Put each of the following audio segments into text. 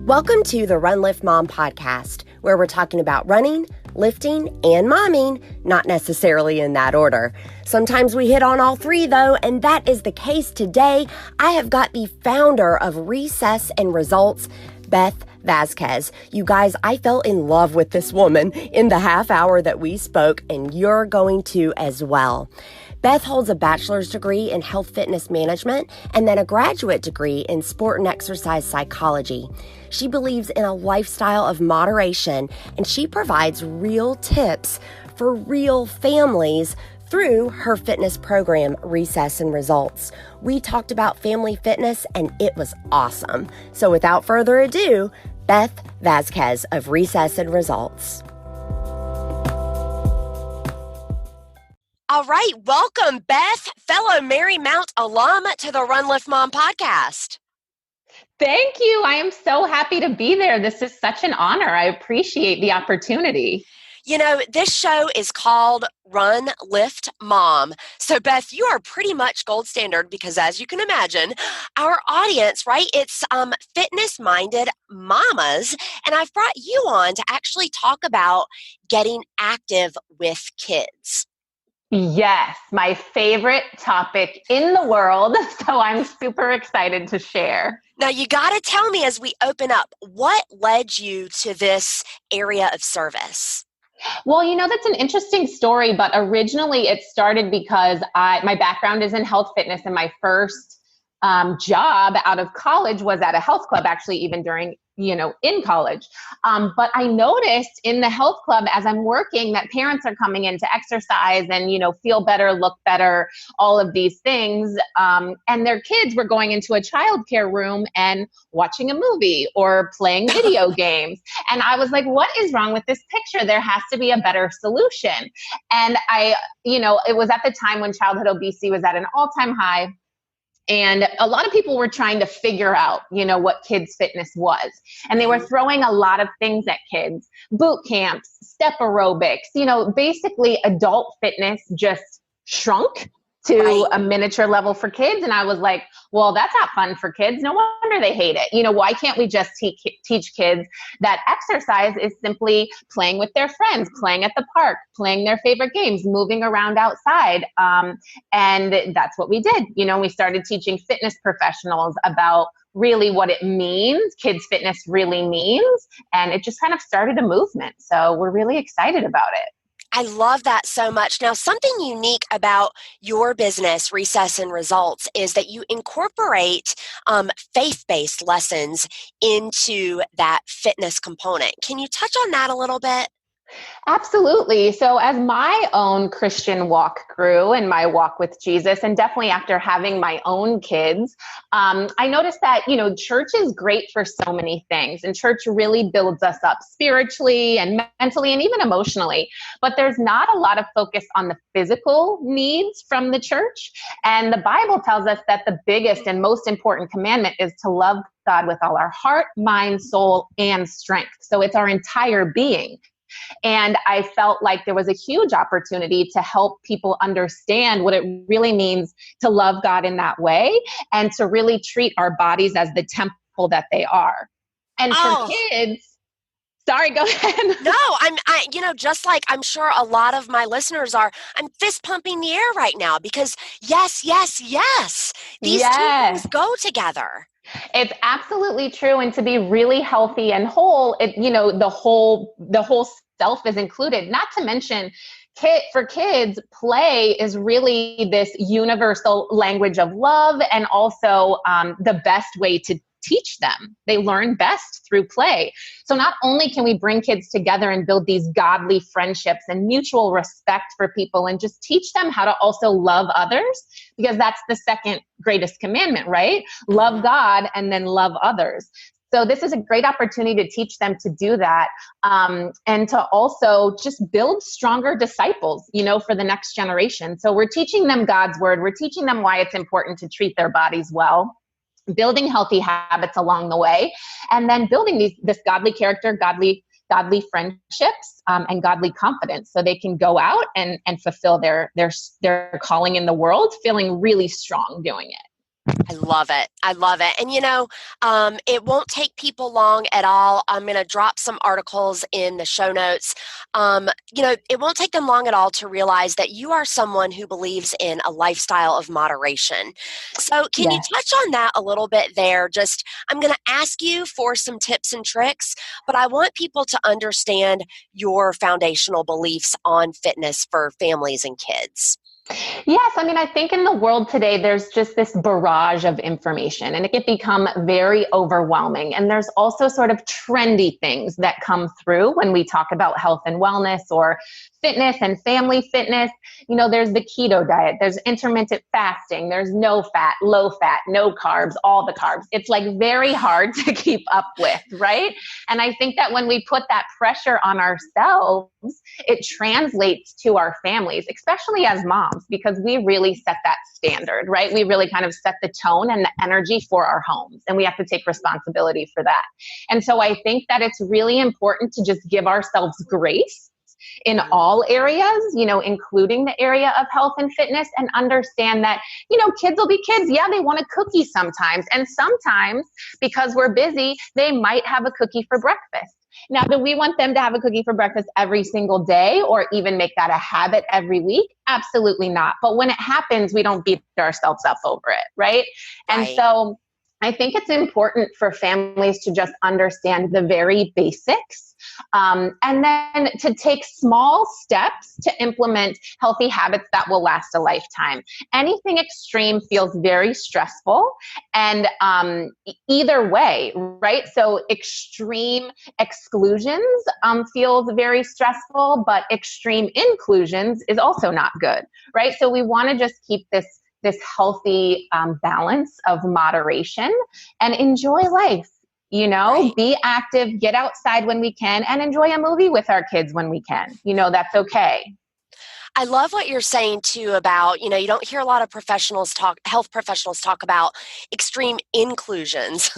Welcome to the Run Lift Mom podcast, where we're talking about running, lifting, and momming, not necessarily in that order. Sometimes we hit on all three, though, and that is the case today. I have got the founder of Recess and Results, Beth Vasquez. You guys, I fell in love with this woman in the half hour that we spoke, and you're going to as well. Beth holds a bachelor's degree in health fitness management and then a graduate degree in sport and exercise psychology. She believes in a lifestyle of moderation, and she provides real tips for real families through her fitness program, Recess and Results. We talked about family fitness, and it was awesome. So without further ado, Beth Vasquez of Recess and Results. All right, welcome, Beth, fellow Marymount alum, to the Run Lift Mom podcast. Thank you. I am so happy to be there. This is such an honor. I appreciate the opportunity. You know, this show is called Run Lift Mom. So, Beth, you are pretty much gold standard because, as you can imagine, our audience, right, it's fitness-minded mamas. And I've brought you on to actually talk about getting active with kids. Yes, my favorite topic in the world. So I'm super excited to share. Now, you got to tell me as we open up, what led you to this area of service? Well, you know, that's an interesting story, but originally it started because my background is in health fitness, and my first job out of college was at a health club, actually, even during in college. But I noticed in the health club as I'm working that parents are coming in to exercise and, feel better, look better, all of these things. And their kids were going into a childcare room and watching a movie or playing video games. And I was like, what is wrong with this picture? There has to be a better solution. And it was at the time when childhood obesity was at an all-time high. And a lot of people were trying to figure out, what kids fitness was. And they were throwing a lot of things at kids, boot camps, step aerobics, basically adult fitness just shrunk to a miniature level for kids. And I was like, well, that's not fun for kids. No wonder they hate it. Why can't we just teach kids that exercise is simply playing with their friends, playing at the park, playing their favorite games, moving around outside. And that's what we did. We started teaching fitness professionals about really what it means, kids fitness really means. And it just kind of started a movement. So we're really excited about it. I love that so much. Now, something unique about your business, Recess and Results, is that you incorporate faith-based lessons into that fitness component. Can you touch on that a little bit? Absolutely. So as my own Christian walk grew and my walk with Jesus, and definitely after having my own kids, I noticed that, church is great for so many things, and church really builds us up spiritually and mentally and even emotionally. But there's not a lot of focus on the physical needs from the church. And the Bible tells us that the biggest and most important commandment is to love God with all our heart, mind, soul, and strength. So it's our entire being. And I felt like there was a huge opportunity to help people understand what it really means to love God in that way and to really treat our bodies as the temple that they are. And for kids, sorry, go ahead. No, just like I'm sure a lot of my listeners are, I'm fist pumping the air right now because yes. These two things go together. It's absolutely true. And to be really healthy and whole, the whole self is included. Not to mention, for kids, play is really this universal language of love, and also the best way to teach them. They learn best through play. So not only can we bring kids together and build these godly friendships and mutual respect for people and just teach them how to also love others, because that's the second greatest commandment, right? Love God and then love others. So this is a great opportunity to teach them to do that, and to also just build stronger disciples, for the next generation. So we're teaching them God's word. We're teaching them why it's important to treat their bodies well, building healthy habits along the way, and then building this godly character, godly friendships, and godly confidence, so they can go out and fulfill their calling in the world, feeling really strong doing it. I love it. I love it. And it won't take people long at all. I'm going to drop some articles in the show notes. It won't take them long at all to realize that you are someone who believes in a lifestyle of moderation. So can you Yes. touch on that a little bit there? I'm going to ask you for some tips and tricks, but I want people to understand your foundational beliefs on fitness for families and kids. Yes, I mean, I think in the world today, there's just this barrage of information and it can become very overwhelming. And there's also sort of trendy things that come through when we talk about health and wellness or fitness and family fitness. There's the keto diet, there's intermittent fasting, there's no fat, low fat, no carbs, all the carbs. It's like very hard to keep up with, right? And I think that when we put that pressure on ourselves, it translates to our families, especially as moms, because we really set that standard, right? We really kind of set the tone and the energy for our homes, and we have to take responsibility for that. And so I think that it's really important to just give ourselves grace in all areas, including the area of health and fitness, and understand that, kids will be kids. Yeah, they want a cookie sometimes. And sometimes, because we're busy, they might have a cookie for breakfast. Now, do we want them to have a cookie for breakfast every single day or even make that a habit every week? Absolutely not. But when it happens, we don't beat ourselves up over it, right? And so I think it's important for families to just understand the very basics, and then to take small steps to implement healthy habits that will last a lifetime. Anything extreme feels very stressful, and either way, right? So extreme exclusions feels very stressful, but extreme inclusions is also not good, right? So we want to just keep this healthy balance of moderation and enjoy life, Right. Be active, get outside when we can, and enjoy a movie with our kids when we can. That's okay. I love what you're saying too about, you don't hear a lot of health professionals talk about extreme inclusions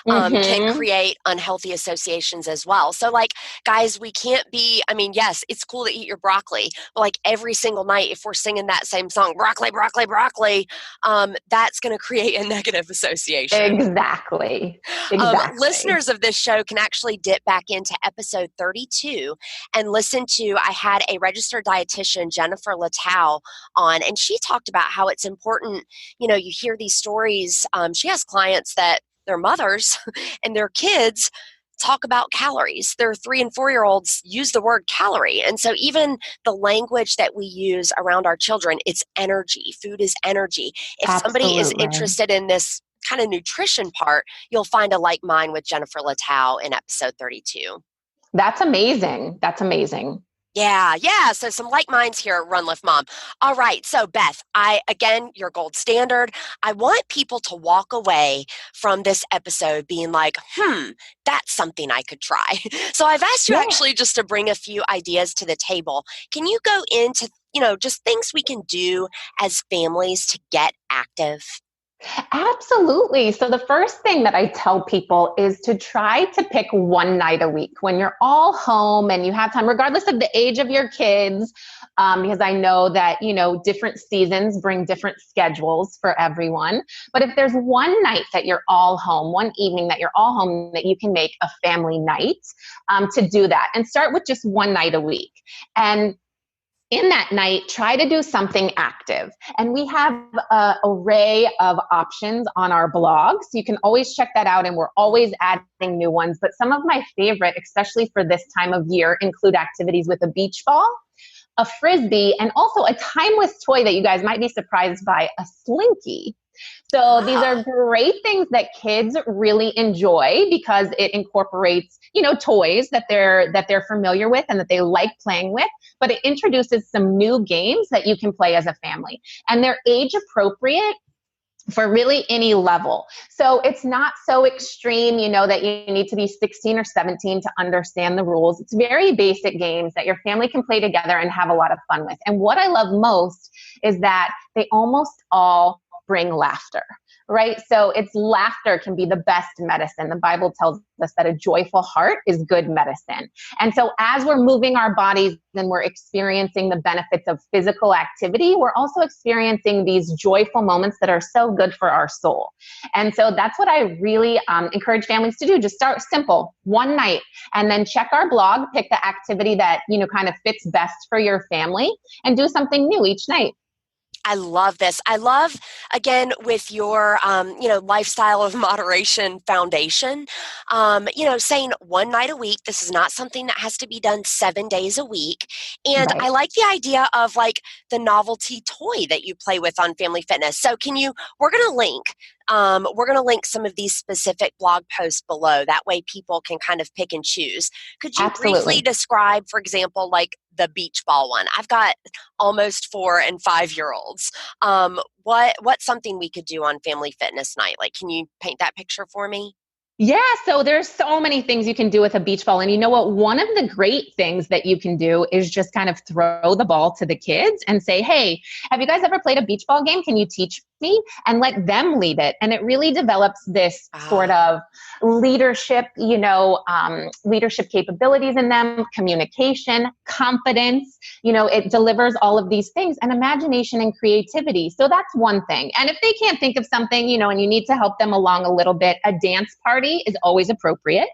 can Mm-hmm. create unhealthy associations as well. So guys, we can't be, yes, it's cool to eat your broccoli, but every single night, if we're singing that same song, broccoli, broccoli, broccoli, that's going to create a negative association. Exactly. Listeners of this show can actually dip back into episode 32 and listen to, I had a registered dietitian, Jennifer Littau, on, and she talked about how it's important, you hear these stories. She has clients that their mothers and their kids talk about calories. Their 3 and 4-year-olds use the word calorie. And so even the language that we use around our children, it's energy. Food is energy. If somebody is Absolutely. interested in this kind of nutrition part, you'll find a like mind with Jennifer Littau in episode 32. That's amazing. Yeah. So some like minds here at Run Lift Mom. All right. So Beth, again, your gold standard. I want people to walk away from this episode being like, that's something I could try. So I've asked you actually just to bring a few ideas to the table. Can you go into, just things we can do as families to get active? Absolutely. So the first thing that I tell people is to try to pick one night a week when you're all home and you have time, regardless of the age of your kids, because I know that, different seasons bring different schedules for everyone. But if there's one night that you're all home, one evening that you're all home, that you can make a family night to do that, and start with just one night a week. And in that night, try to do something active. And we have an array of options on our blog, so you can always check that out, and we're always adding new ones. But some of my favorite, especially for this time of year, include activities with a beach ball, a frisbee, and also a timeless toy that you guys might be surprised by, a slinky. So these are great things that kids really enjoy because it incorporates, toys that they're familiar with and that they like playing with, but it introduces some new games that you can play as a family. And they're age appropriate for really any level. So it's not so extreme, that you need to be 16 or 17 to understand the rules. It's very basic games that your family can play together and have a lot of fun with. And what I love most is that they almost all bring laughter, right? So it's laughter can be the best medicine. The Bible tells us that a joyful heart is good medicine. And so as we're moving our bodies and we're experiencing the benefits of physical activity, we're also experiencing these joyful moments that are so good for our soul. And so that's what I really encourage families to do. Just start simple, one night, and then check our blog, pick the activity that, kind of fits best for your family, and do something new each night. I love this. I love, again, with your, lifestyle of moderation foundation, saying one night a week. This is not something that has to be done 7 days a week. And Right. I like the idea of like the novelty toy that you play with on Family Fitness. So we're going to link some of these specific blog posts below. That way people can kind of pick and choose. Could you Absolutely. briefly describe, for example, like the beach ball one? I've got almost 4 and 5-year-olds. What's something we could do on Family Fitness night? Like, can you paint that picture for me? Yeah, so there's so many things you can do with a beach ball. And you know what? One of the great things that you can do is just kind of throw the ball to the kids and say, hey, have you guys ever played a beach ball game? Can you teach me? And let them lead it. And it really develops this sort of leadership, leadership capabilities in them, communication, confidence, it delivers all of these things, and imagination and creativity. So that's one thing. And if they can't think of something, and you need to help them along a little bit, a dance party is always appropriate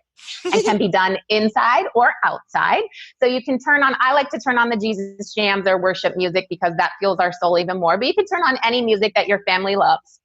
and can be done inside or outside. So you can I like to turn on the Jesus jams or worship music because that fuels our soul even more. But you can turn on any music that your family loves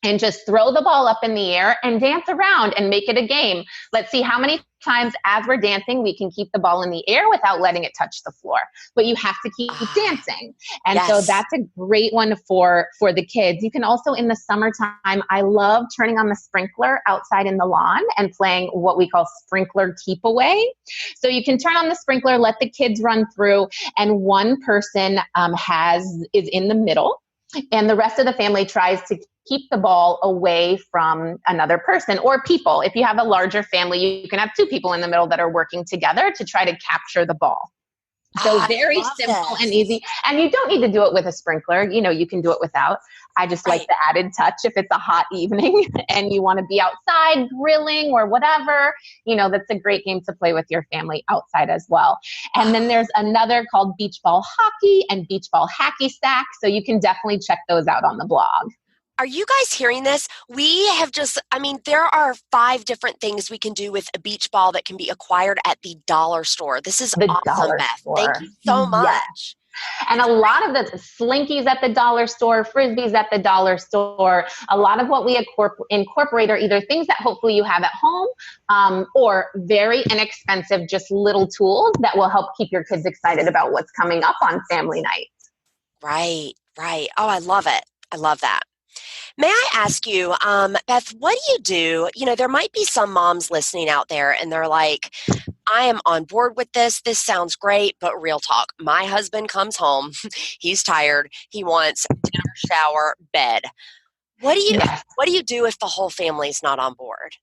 and just throw the ball up in the air and dance around and make it a game. Let's see how many times as we're dancing, we can keep the ball in the air without letting it touch the floor. But you have to keep dancing. And so that's a great one for the kids. You can also, in the summertime, I love turning on the sprinkler outside in the lawn and playing what we call sprinkler keep away. So you can turn on the sprinkler, let the kids run through, and one person is in the middle, and the rest of the family tries to keep the ball away from another person or people. If you have a larger family, you can have 2 people in the middle that are working together to try to capture the ball. So very simple and easy. And you don't need to do it with a sprinkler. You can do it without. I just like the added touch if it's a hot evening and you want to be outside grilling or whatever. That's a great game to play with your family outside as well. And then there's another called beach ball hockey and beach ball hacky sack. So you can definitely check those out on the blog. Are you guys hearing this? We have there are 5 different things we can do with a beach ball that can be acquired at the dollar store. This is awesome, Beth. Thank you so much. Yes. And a lot of the slinkies at the dollar store, frisbees at the dollar store, a lot of what we incorporate are either things that hopefully you have at home or very inexpensive, just little tools that will help keep your kids excited about what's coming up on family night. Right. Oh, I love it. I love that. May I ask you, Beth, what do you do? There might be some moms listening out there and they're like, I am on board with this. This sounds great, but real talk. My husband comes home. He's tired. He wants dinner, shower, bed. What do you do if the whole family's not on board?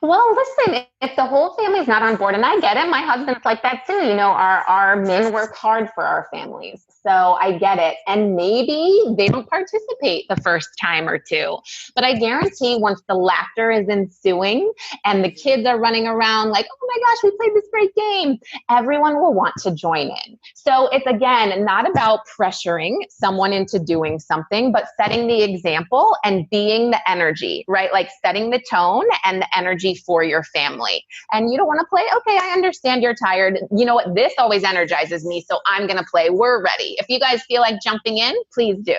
Well, listen, if the whole family's not on board, and I get it, my husband's like that too. Our men work hard for our families. So I get it. And maybe they don't participate the first time or 2. But I guarantee once the laughter is ensuing and the kids are running around like, oh my gosh, we played this great game, everyone will want to join in. So it's, again, not about pressuring someone into doing something, but setting the example and being the energy, right? Like setting the tone and the energy for your family. And you don't want to play? Okay, I understand you're tired. You know what? This always energizes me, so I'm going to play. We're ready. If you guys feel like jumping in, please do.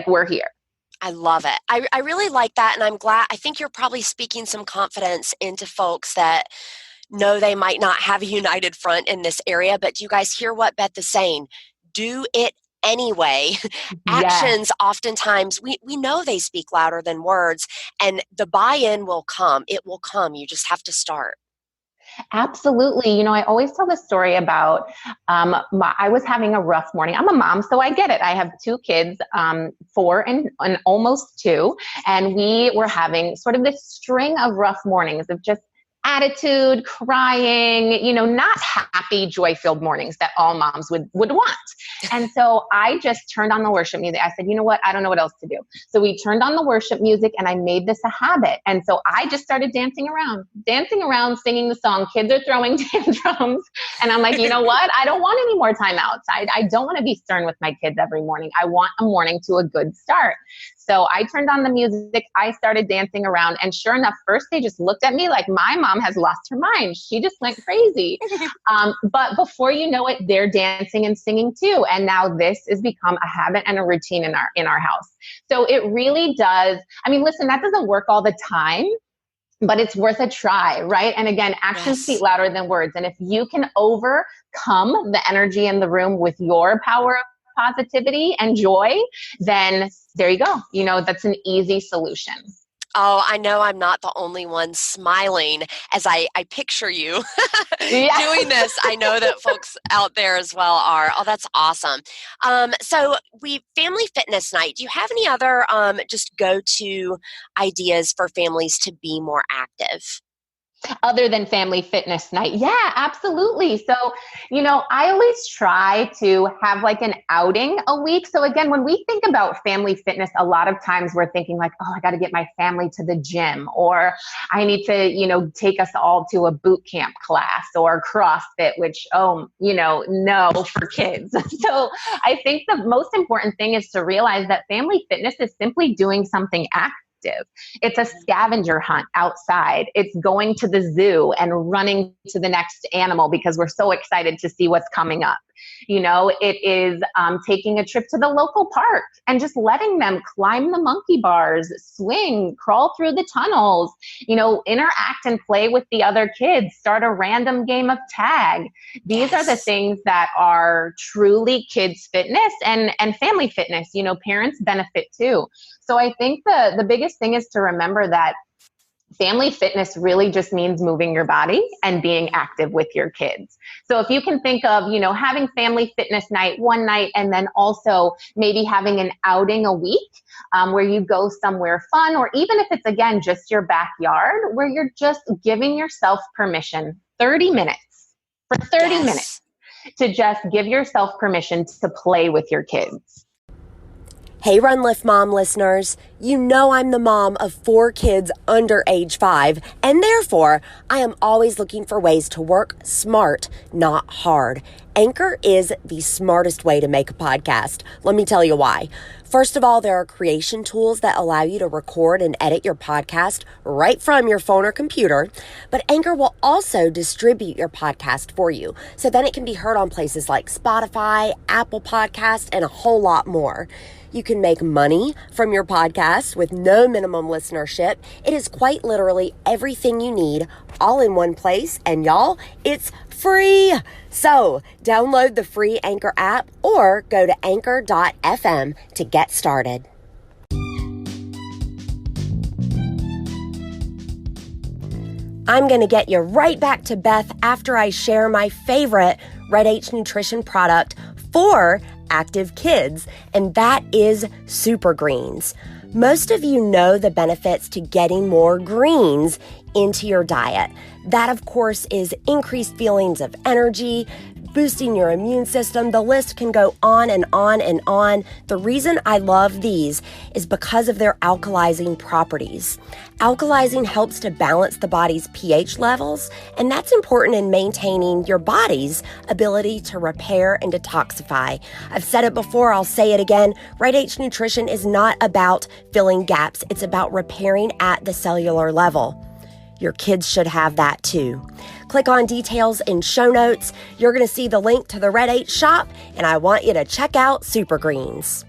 We're here. I love it. I really like that. And I'm glad. I think you're probably speaking some confidence into folks that know they might not have a united front in this area. But do you guys hear what Beth is saying? Do it anyway. Actions, oftentimes, we know they speak louder than words, and the buy-in will come. It will come. You just have to start. Absolutely. I always tell this story about I was having a rough morning. I'm a mom, so I get it. I have 2 kids, 4 and almost 2, and we were having sort of this string of rough mornings of just attitude, crying, not happy, joy-filled mornings that all moms would want. And so I just turned on the worship music. I said, you know what? I don't know what else to do. So we turned on the worship music and I made this a habit. And so I just started dancing around, singing the song. Kids are throwing tantrums. And I'm like, you know what? I don't want any more time outside. I don't want to be stern with my kids every morning. I want a morning to a good start. So I turned on the music, I started dancing around, and sure enough, first they just looked at me like my mom has lost her mind. She just went crazy. But before you know it, they're dancing and singing too. And now this has become a habit and a routine in our house. So it really does. I mean, listen, that doesn't work all the time, but it's worth a try, right? And again, actions speak louder than words. And if you can overcome the energy in the room with your power of positivity and joy, then there you go. That's an easy solution. Oh, I know I'm not the only one smiling as I picture you doing this. I know that folks out there as well are. Oh, that's awesome. So family fitness night. Do you have any other just go-to ideas for families to be more active? Other than family fitness night? Yeah, absolutely. So, I always try to have like an outing a week. So again, when we think about family fitness, a lot of times we're thinking like, oh, I got to get my family to the gym, or I need to, take us all to a boot camp class or CrossFit, which, no for kids. So I think the most important thing is to realize that family fitness is simply doing something active. It's a scavenger hunt outside. It's going to the zoo and running to the next animal because we're so excited to see what's coming up. It is taking a trip to the local park and just letting them climb the monkey bars, swing, crawl through the tunnels, interact and play with the other kids, start a random game of tag. These are the things that are truly kids fitness and family fitness. Parents benefit too. So I think the biggest thing is to remember that family fitness really just means moving your body and being active with your kids. So if you can think of, having family fitness night one night, and then also maybe having an outing a week where you go somewhere fun, or even if it's, again, just your backyard, where you're just giving yourself permission, 30 minutes, for 30 minutes, to just give yourself permission to play with your kids. Hey, Run Lift Mom listeners, you know I'm the mom of 4 kids under age 5, and therefore I am always looking for ways to work smart, not hard. Anchor is the smartest way to make a podcast. Let me tell you why. First of all, there are creation tools that allow you to record and edit your podcast right from your phone or computer, but Anchor will also distribute your podcast for you, so then it can be heard on places like Spotify, Apple Podcasts, and a whole lot more. You can make money from your podcast with no minimum listenership. It is quite literally everything you need all in one place. And y'all, it's free. So download the free Anchor app or go to anchor.fm to get started. I'm going to get you right back to Beth after I share my favorite Red H Nutrition product for active kids, and that is Super Greens. Most of you know the benefits to getting more greens into your diet. That, of course, is increased feelings of energy, boosting your immune system. The list can go on and on and on. The reason I love these is because of their alkalizing properties. Alkalizing helps to balance the body's pH levels, and that's important in maintaining your body's ability to repair and detoxify. I've said it before, I'll say it again. Red H Nutrition is not about filling gaps. It's about repairing at the cellular level. Your kids should have that too. Click on details in show notes. You're going to see the link to the Red H shop, and I want you to check out Super Greens.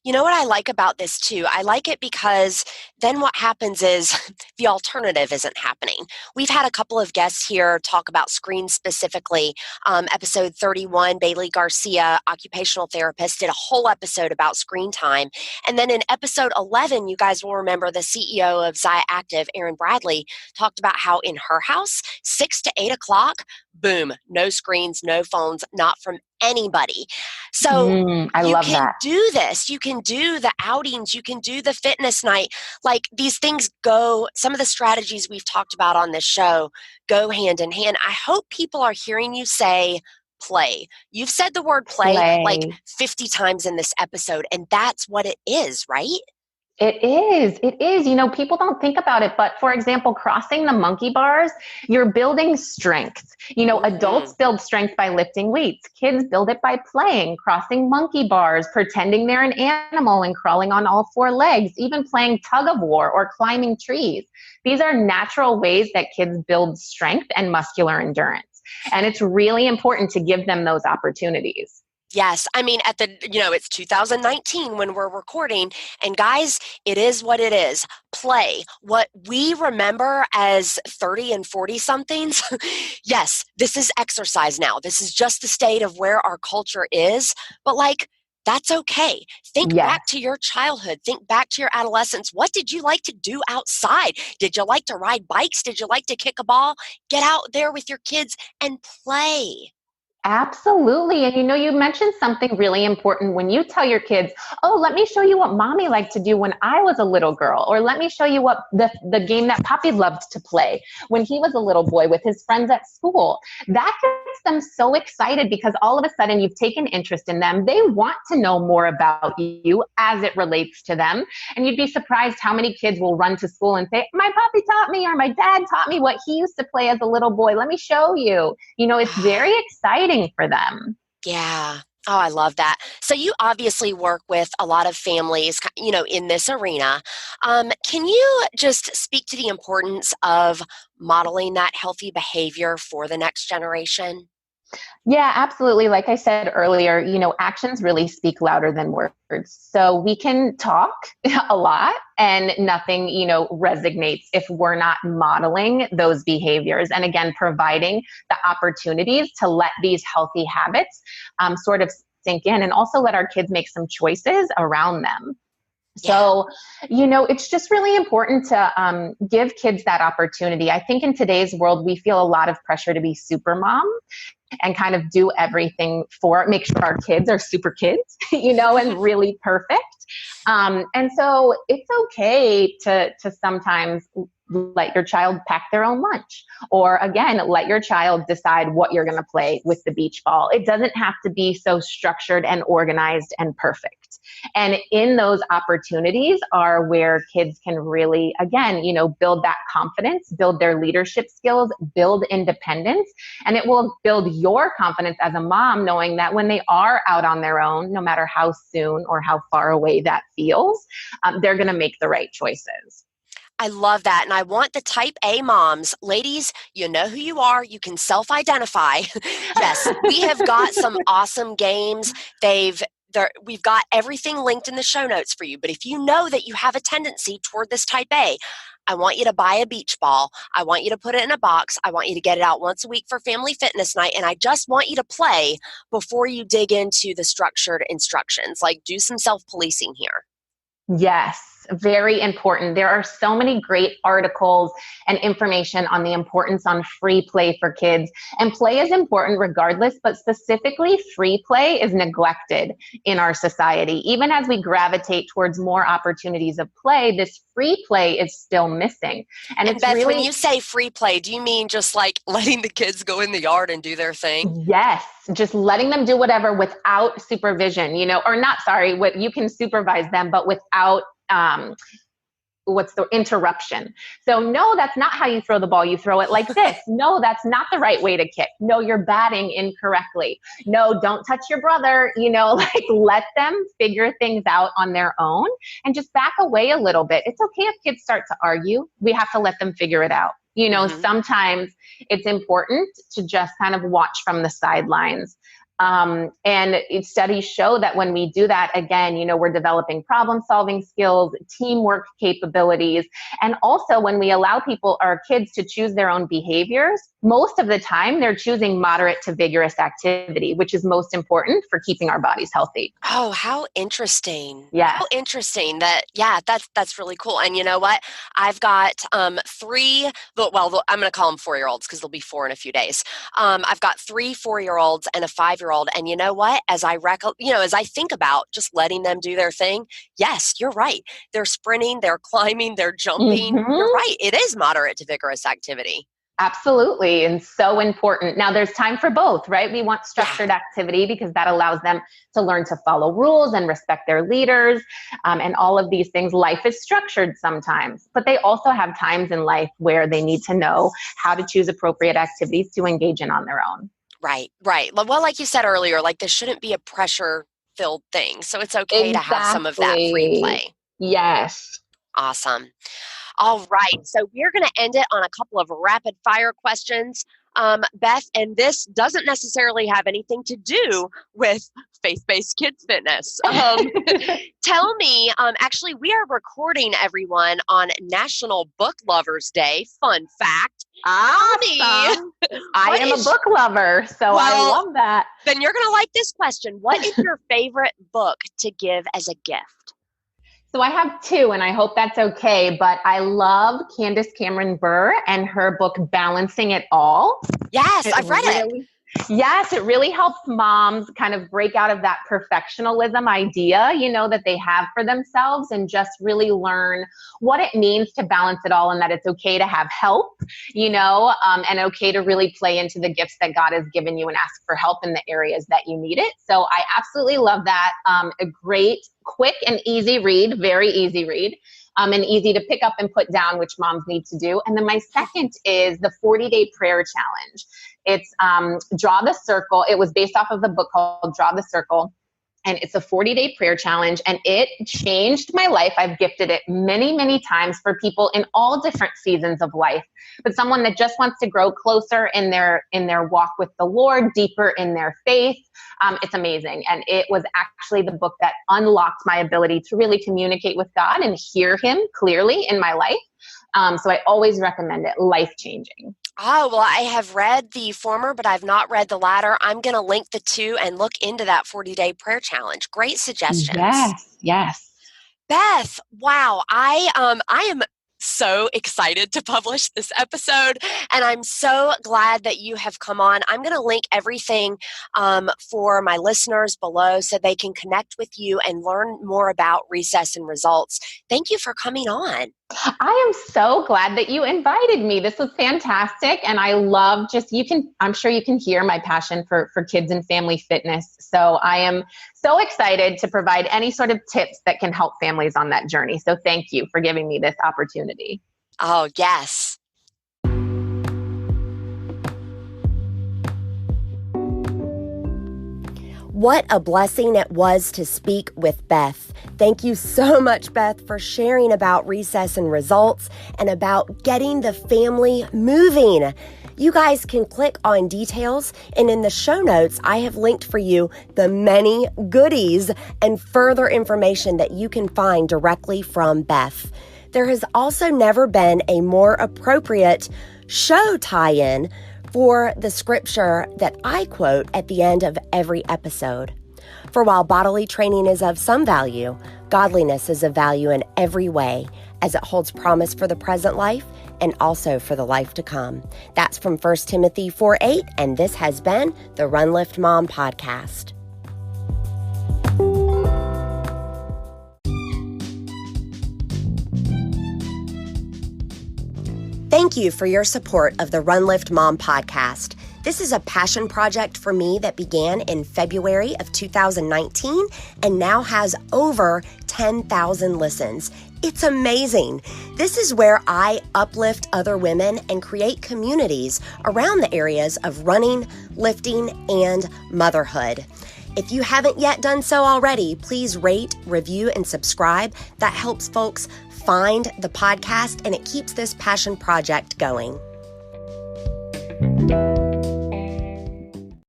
You know what I like about this too? I like it because then what happens is the alternative isn't happening. We've had a couple of guests here talk about screens specifically. Episode 31, Bailey Garcia, occupational therapist, did a whole episode about screen time. And then in episode 11, you guys will remember the CEO of Zia Active, Erin Bradley, talked about how in her house, 6 to 8 o'clock, boom, no screens, no phones, not from anybody. So I you love can that. do this. You can do the outings. You can do the fitness night. Like these things go, some of the strategies we've talked about on this show go hand in hand. I hope people are hearing you say play. You've said the word play like Play. 50 times in this episode, and that's what it is, right? It is. It is. You know, people don't think about it, but for example, crossing the monkey bars, you're building strength. You know, adults build strength by lifting weights. Kids build it by playing, crossing monkey bars, pretending they're an animal and crawling on all four legs, even playing tug of war or climbing trees. These are natural ways that kids build strength and muscular endurance. And it's really important to give them those opportunities. Yes. I mean, it's 2019 when we're recording. And guys, it is what it is. Play. What we remember as 30 and 40 somethings. Yes, this is exercise now. This is just the state of where our culture is. But like, that's okay. Think Yes. back to your childhood. Think back to your adolescence. What did you like to do outside? Did you like to ride bikes? Did you like to kick a ball? Get out there with your kids and play. Absolutely. And you know, you mentioned something really important when you tell your kids, oh, let me show you what mommy liked to do when I was a little girl, or let me show you what the game that Poppy loved to play when he was a little boy with his friends at school. That gets them so excited because all of a sudden you've taken interest in them. They want to know more about you as it relates to them. And you'd be surprised how many kids will run to school and say, my Poppy taught me, or my dad taught me what he used to play as a little boy. Let me show you. You know, it's very exciting for them. Yeah. Oh, I love that. So you obviously work with a lot of families, in this arena. Can you just speak to the importance of modeling that healthy behavior for the next generation? Yeah, absolutely. Like I said earlier, you know, actions really speak louder than words. So we can talk a lot and nothing, you know, resonates if we're not modeling those behaviors. And again, providing the opportunities to let these healthy habits sort of sink in and also let our kids make some choices around them. So, you know, it's just really important to give kids that opportunity. I think in today's world, we feel a lot of pressure to be super mom and kind of do everything make sure our kids are super kids, you know, and really perfect. And so it's okay to sometimes let your child pack their own lunch, or again, let your child decide what you're going to play with the beach ball. It doesn't have to be so structured and organized and perfect. And in those opportunities are where kids can really, again, you know, build that confidence, build their leadership skills, build independence, and it will build your confidence as a mom, knowing that when they are out on their own, no matter how soon or how far away that feels, they're going to make the right choices. I love that. And I want the type A moms. Ladies, you know who you are. You can self-identify. Yes, we have got some awesome games. We've got everything linked in the show notes for you. But if you know that you have a tendency toward this type A, I want you to buy a beach ball. I want you to put it in a box. I want you to get it out once a week for family fitness night. And I just want you to play before you dig into the structured instructions. Like, do some self-policing here. Yes, very important. There are so many great articles and information on the importance on free play for kids. And play is important regardless, but specifically free play is neglected in our society. Even as we gravitate towards more opportunities of play, this free play is still missing. And it's Beth, really, when you say free play, do you mean just like letting the kids go in the yard and do their thing? yes, just letting them do whatever without supervision, you know, or not, sorry, what you can supervise them, but without what's the interruption. So no, that's not how you throw the ball. You throw it like this. No, that's not the right way to kick. No, you're batting incorrectly. No, don't touch your brother. You know, like let them figure things out on their own and just back away a little bit. It's okay if kids start to argue. We have to let them figure it out. You know, sometimes it's important to just kind of watch from the sidelines. And studies show that when we do that, again, you know, we're developing problem solving skills, teamwork capabilities. And also when we allow our kids to choose their own behaviors, most of the time they're choosing moderate to vigorous activity, which is most important for keeping our bodies healthy. Oh, how interesting. Yeah. How interesting that's really cool. And you know what? I've got three, I'm going to call them 4-year-olds because they'll be 4 in a few days. I've got 3 4-year-olds and a 5-year-old 5-year-old. And you know what? As I think about just letting them do their thing, yes, you're right. They're sprinting, they're climbing, they're jumping. Mhm. You're right. It is moderate to vigorous activity. Absolutely. And so important. Now there's time for both, right? We want structured activity because that allows them to learn to follow rules and respect their leaders, and all of these things. Life is structured sometimes, but they also have times in life where they need to know how to choose appropriate activities to engage in on their own. Right. Well, like you said earlier, like this shouldn't be a pressure-filled thing. So it's okay to have some of that free play. Yes. Awesome. All right. So we're going to end it on a couple of rapid fire questions. Beth, and this doesn't necessarily have anything to do with faith-based kids fitness. Tell me, actually, we are recording everyone on National Book Lovers Day. Fun fact. Awesome. I am a book lover, so I love that. Then you're going to like this question. What is your favorite book to give as a gift? So I have two, and I hope that's okay, but I love Candace Cameron Bure and her book, Balancing It All. Yes, I've read it. Yes, it really helps moms kind of break out of that perfectionism idea, that they have for themselves, and just really learn what it means to balance it all, and that it's okay to have help, and okay to really play into the gifts that God has given you and ask for help in the areas that you need it. So I absolutely love that. A great, quick and easy read, very easy read. And easy to pick up and put down, which moms need to do. And then my second is the 40-Day Prayer Challenge. It's Draw the Circle. It was based off of the book called Draw the Circle. And it's a 40-day prayer challenge, and it changed my life. I've gifted it many, many times for people in all different seasons of life, but someone that just wants to grow closer in their walk with the Lord, deeper in their faith. It's amazing. And it was actually the book that unlocked my ability to really communicate with God and hear him clearly in my life. So I always recommend it. Life-changing. Oh, well, I have read the former, but I've not read the latter. I'm going to link the two and look into that 40-day prayer challenge. Great suggestions. Yes. Beth, wow. I am so excited to publish this episode, and I'm so glad that you have come on. I'm going to link everything for my listeners below so they can connect with you and learn more about Recess and Results. Thank you for coming on. I am so glad that you invited me. This was fantastic. And I love I'm sure you can hear my passion for kids and family fitness. So I am so excited to provide any sort of tips that can help families on that journey. So thank you for giving me this opportunity. Oh, yes. What a blessing it was to speak with Beth. Thank you so much, Beth, for sharing about Recess and Results and about getting the family moving. You guys can click on details, and in the show notes, I have linked for you the many goodies and further information that you can find directly from Beth. There has also never been a more appropriate show tie-in for the scripture that I quote at the end of every episode. For while bodily training is of some value, godliness is of value in every way, as it holds promise for the present life and also for the life to come. That's from 1 Timothy 4:8, and this has been the Run Lift Mom podcast. Thank you for your support of the Run Lift Mom podcast. This is a passion project for me that began in February of 2019 and now has over 10,000 listens. It's amazing. This is where I uplift other women and create communities around the areas of running, lifting, and motherhood. If you haven't yet done so already, please rate, review, and subscribe. That helps folks find the podcast, and it keeps this passion project going.